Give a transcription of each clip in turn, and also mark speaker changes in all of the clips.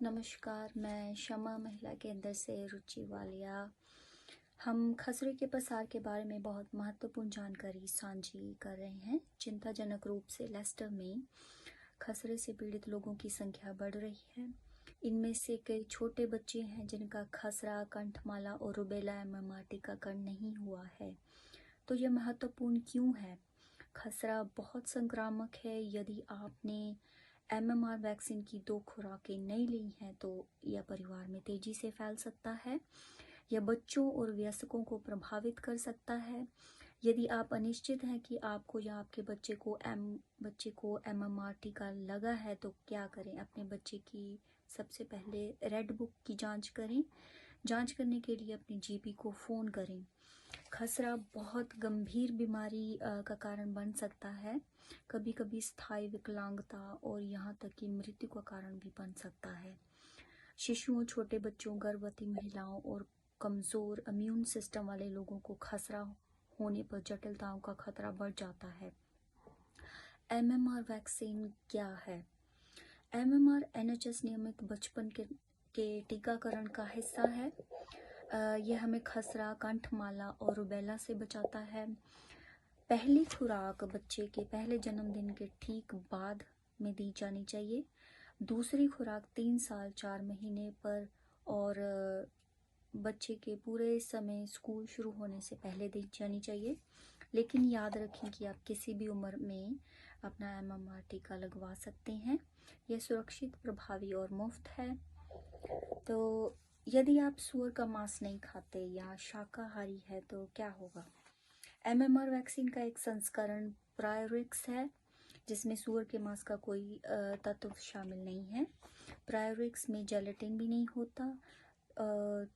Speaker 1: नमस्कार, मैं क्षमा महिला केंद्र से रुचि वालिया। हम खसरे के प्रसार के बारे में बहुत महत्वपूर्ण जानकारी साझी कर रहे हैं। चिंताजनक रूप से लेस्टर में खसरे से पीड़ित लोगों की संख्या बढ़ रही है। इनमें से कई छोटे बच्चे हैं जिनका खसरा, कंठमाला और रूबेला MMR टीकाकरण नहीं हुआ है। तो यह महत्वपूर्ण क्यों है? खसरा बहुत संक्रामक है। यदि आपने MMR वैक्सीन की 2 खुराकें नहीं ली हैं तो यह परिवार में तेजी से फैल सकता है। यह बच्चों और वयस्कों को प्रभावित कर सकता है। यदि आप अनिश्चित हैं कि आपको या आपके बच्चे को MMR टीका लगा है तो क्या करें? अपने बच्चे की सबसे पहले रेड बुक की जांच करें। जांच करने के लिए अपने GP को फ़ोन करें। खसरा बहुत गंभीर बीमारी का कारण बन सकता है। कभी कभी स्थायी विकलांगता और यहाँ तक कि मृत्यु का कारण भी बन सकता है। शिशुओं, छोटे बच्चों, गर्भवती महिलाओं और कमज़ोर इम्यून सिस्टम वाले लोगों को खसरा होने पर जटिलताओं का खतरा बढ़ जाता है। MMR वैक्सीन क्या है? MMR NHS नियमित बचपन के टीकाकरण का हिस्सा है। यह हमें खसरा, कंठमाला और रूबेला से बचाता है। पहली खुराक बच्चे के पहले जन्मदिन के ठीक बाद में दी जानी चाहिए। दूसरी खुराक 3 साल 4 महीने पर और बच्चे के पूरे समय स्कूल शुरू होने से पहले दी जानी चाहिए। लेकिन याद रखें कि आप किसी भी उम्र में अपना MMR टीका लगवा सकते हैं। यह सुरक्षित, प्रभावी और मुफ्त है। तो यदि आप सूअर का मांस नहीं खाते या शाकाहारी है तो क्या होगा? MMR वैक्सीन का एक संस्करण प्रायोरिक्स है जिसमें सूअर के मांस का कोई तत्व शामिल नहीं है। प्रायोरिक्स में जेलेटिन भी नहीं होता।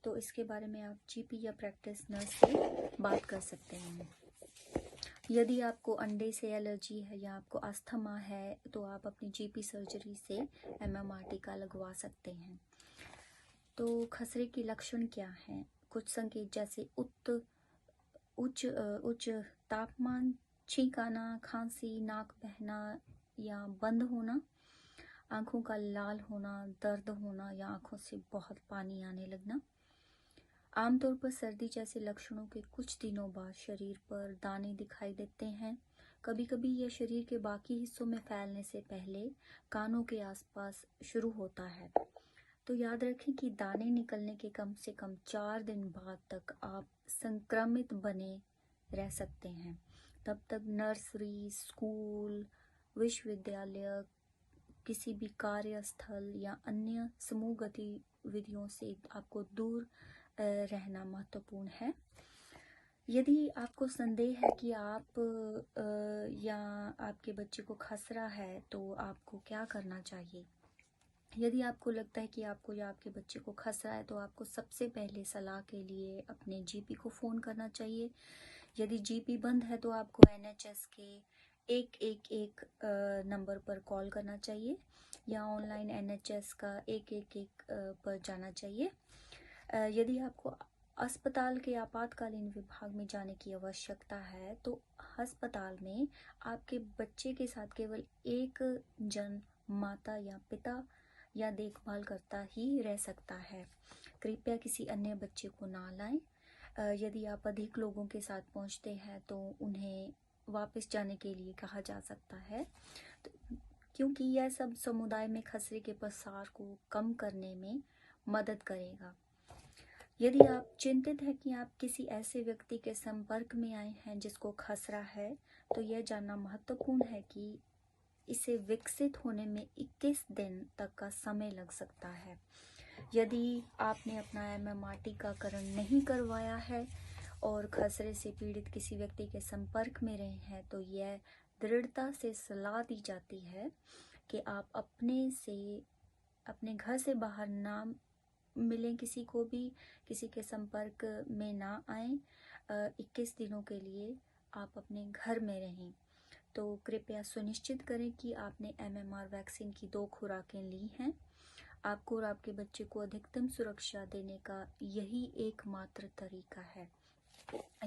Speaker 1: तो इसके बारे में आप GP या प्रैक्टिस नर्स से बात कर सकते हैं। यदि आपको अंडे से एलर्जी है या आपको अस्थमा है तो आप अपनी GP सर्जरी से MMR टीका लगवा सकते हैं। तो खसरे के लक्षण क्या हैं? कुछ संकेत जैसे उच्च तापमान, छींक आना, खांसी, नाक बहना या बंद होना, आंखों का लाल होना, दर्द होना या आंखों से बहुत पानी आने लगना। आमतौर पर सर्दी जैसे लक्षणों के कुछ दिनों बाद शरीर पर दाने दिखाई देते हैं। कभी कभी यह शरीर के बाकी हिस्सों में फैलने से पहले कानों के आसपास शुरू होता है। तो याद रखें कि दाने निकलने के कम से कम 4 दिन बाद तक आप संक्रमित बने रह सकते हैं। तब तक नर्सरी, स्कूल, विश्वविद्यालय, किसी भी कार्यस्थल या अन्य समूह गतिविधियों से आपको दूर रहना महत्वपूर्ण है। यदि आपको संदेह है कि आप या आपके बच्चे को खसरा है तो आपको क्या करना चाहिए? यदि आपको लगता है कि आपको या आपके बच्चे को खसरा है तो आपको सबसे पहले सलाह के लिए अपने GP को फ़ोन करना चाहिए। यदि GP बंद है तो आपको NHS के 111 नंबर पर कॉल करना चाहिए या ऑनलाइन NHS का 111 पर जाना चाहिए। यदि आपको अस्पताल के आपातकालीन विभाग में जाने की आवश्यकता है तो अस्पताल में आपके बच्चे के साथ केवल एक जन, माता या पिता या देखभाल करता ही रह सकता है। कृपया किसी अन्य बच्चे को ना लाएं। यदि आप अधिक लोगों के साथ पहुंचते हैं तो उन्हें वापस जाने के लिए कहा जा सकता है, तो क्योंकि यह सब समुदाय में खसरे के प्रसार को कम करने में मदद करेगा। यदि आप चिंतित हैं कि आप किसी ऐसे व्यक्ति के संपर्क में आए हैं जिसको खसरा है तो यह जानना महत्वपूर्ण है कि इसे विकसित होने में 21 दिन तक का समय लग सकता है। यदि आपने अपना MMR टीकाकरण नहीं करवाया है और खसरे से पीड़ित किसी व्यक्ति के संपर्क में रहे हैं तो यह दृढ़ता से सलाह दी जाती है कि आप अपने घर से बाहर ना मिलें, किसी को भी किसी के संपर्क में ना आएं। 21 दिनों के लिए आप अपने घर में रहें। तो कृपया सुनिश्चित करें कि आपने MMR वैक्सीन की 2 खुराकें ली हैं। आपको और आपके बच्चे को अधिकतम सुरक्षा देने का यही एकमात्र तरीका है।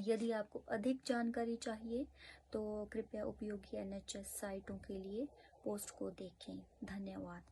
Speaker 1: यदि आपको अधिक जानकारी चाहिए तो कृपया उपयोगी NHS साइटों के लिए पोस्ट को देखें। धन्यवाद।